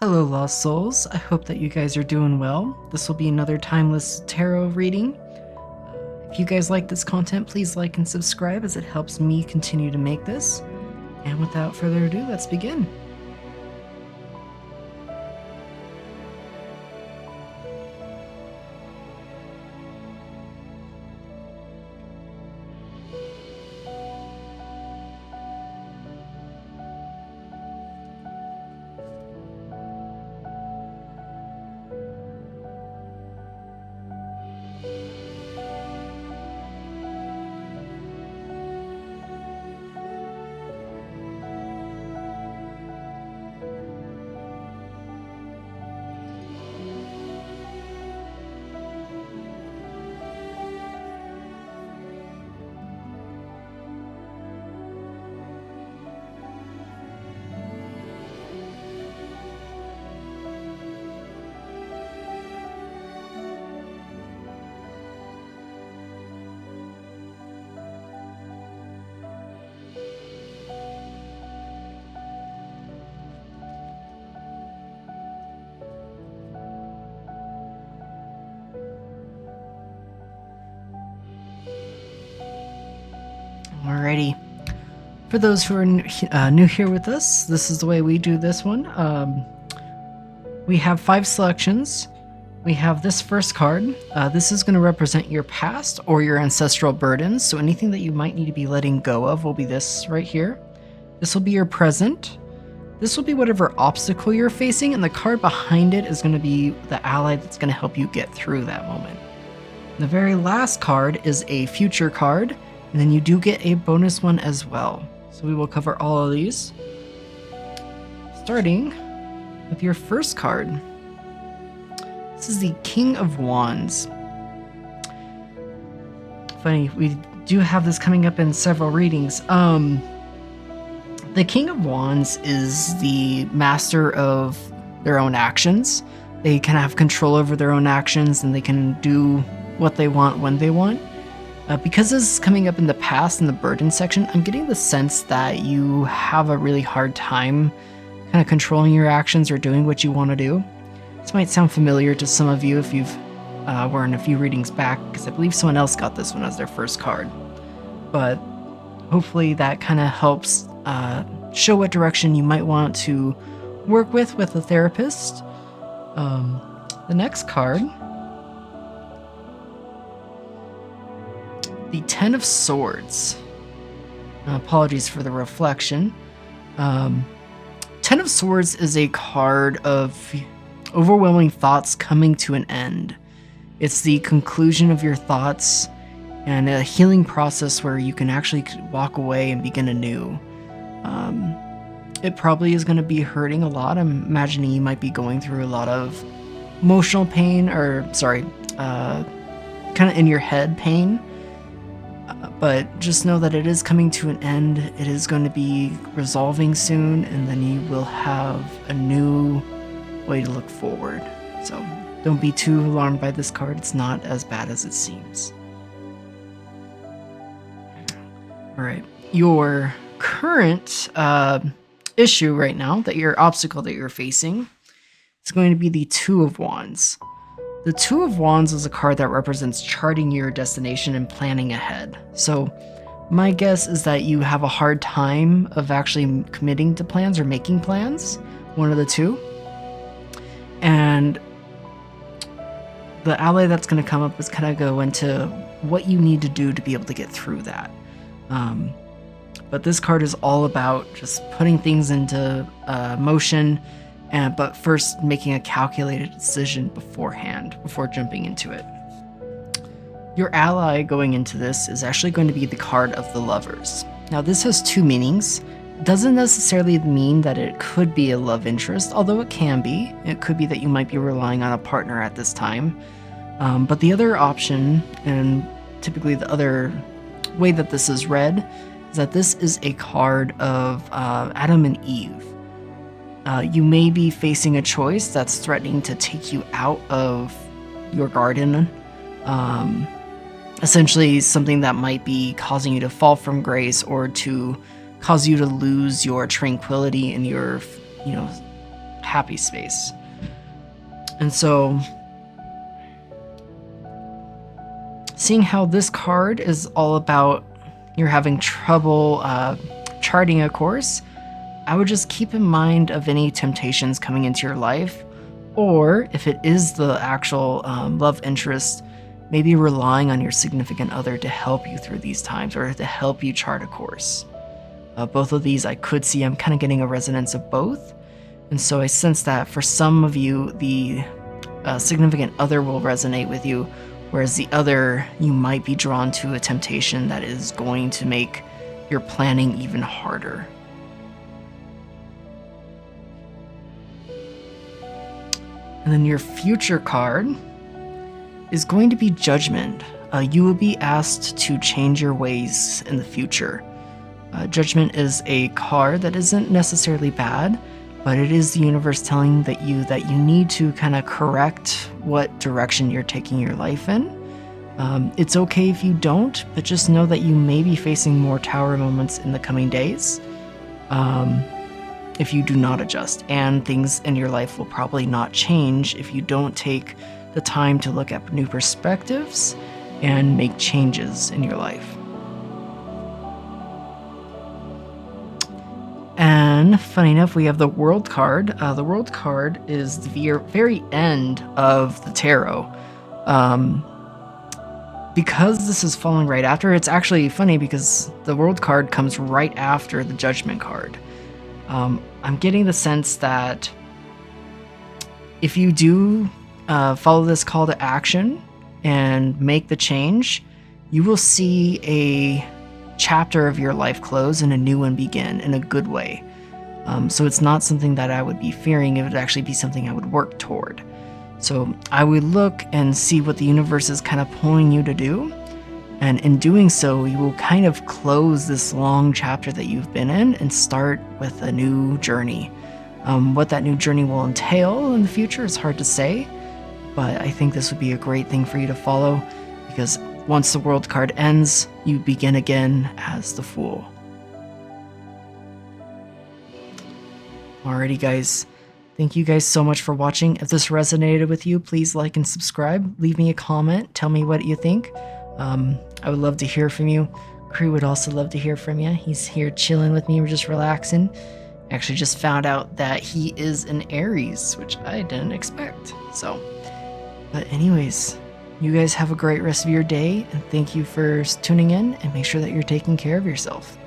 Hello, Lost Souls. I hope that you guys are doing well. This will be another timeless tarot reading. If you guys like this content, please like and subscribe as it helps me continue to make this. And without further ado, let's begin. Alrighty. For those who are new here with us, this is the way we do this one. We have 5 selections. We have this first card. This is going to represent your past or your ancestral burdens. So anything that you might need to be letting go of will be this right here. This will be your present. This will be whatever obstacle you're facing, and the card behind it is going to be the ally that's going to help you get through that moment. The very last card is a future card, and then you do get a bonus one as well. So we will cover all of these. Starting with your first card. This is the King of Wands. Funny, we do have this coming up in several readings. The King of Wands is the master of their own actions. They can have control over their own actions, and they can do what they want when they want. Because this is coming up in the past in the burden section, I'm getting the sense that you have a really hard time kind of controlling your actions or doing what you want to do. This might sound familiar to some of you if you've were in a few readings back, because I believe someone else got this one as their first card. But hopefully that kind of helps show what direction you might want to work with a therapist. The next card, the Ten of Swords. Apologies for the reflection. Ten of Swords is a card of overwhelming thoughts coming to an end. It's the conclusion of your thoughts and a healing process where you can actually walk away and begin anew. It probably is going to be hurting a lot. I'm imagining you might be going through a lot of emotional pain, or kind of in your head pain. But just know that it is coming to an end. It is going to be resolving soon, and then you will have a new way to look forward. So don't be too alarmed by this card. It's not as bad as it seems. All right, your current issue right now, that your obstacle that you're facing, is going to be the Two of Wands. The Two of Wands is a card that represents charting your destination and planning ahead. So my guess is that you have a hard time of actually committing to plans or making plans, one of the two. And the ally that's going to come up is kind of go into what you need to do to be able to get through that. But this card is all about just putting things into motion, but first making a calculated decision beforehand, before jumping into it. Your ally going into this is actually going to be the card of the Lovers. Now this has 2 meanings. It doesn't necessarily mean that it could be a love interest, although it can be. It could be that you might be relying on a partner at this time. But the other option, and typically the other way that this is read, is that this is a card of Adam and Eve. You may be facing a choice that's threatening to take you out of your garden. Essentially something that might be causing you to fall from grace, or to cause you to lose your tranquility and your, happy space. And so, seeing how this card is all about you're having trouble charting a course, I would just keep in mind of any temptations coming into your life, or if it is the actual love interest, maybe relying on your significant other to help you through these times or to help you chart a course. Both of these I could see, I'm kind of getting a resonance of both. And so I sense that for some of you, the significant other will resonate with you, whereas the other, you might be drawn to a temptation that is going to make your planning even harder. And then your future card is going to be Judgment. You will be asked to change your ways in the future. Judgment is a card that isn't necessarily bad, but it is the universe telling that you need to kind of correct what direction you're taking your life in. It's okay if you don't, but just know that you may be facing more tower moments in the coming days. If you do not adjust, and things in your life will probably not change if you don't take the time to look at new perspectives and make changes in your life. And funny enough, we have the World card. The World card is the very end of the tarot. Because this is falling right after, it's actually funny because the World card comes right after the Judgment card. I'm getting the sense that if you do follow this call to action and make the change, you will see a chapter of your life close and a new one begin in a good way. So it's not something that I would be fearing. It would actually be something I would work toward. So I would look and see what the universe is kind of pulling you to do. And in doing so, you will kind of close this long chapter that you've been in and start with a new journey. What that new journey will entail in the future is hard to say, but I think this would be a great thing for you to follow, because once the World card ends, you begin again as the Fool. Alrighty, guys. Thank you guys so much for watching. If this resonated with you, please like and subscribe. Leave me a comment. Tell me what you think. I would love to hear from you. Crew would also love to hear from you. He's here chilling with me. We're just relaxing. Actually just found out that he is an Aries, which I didn't expect. So, but anyways, you guys have a great rest of your day, and thank you for tuning in, and make sure that you're taking care of yourself.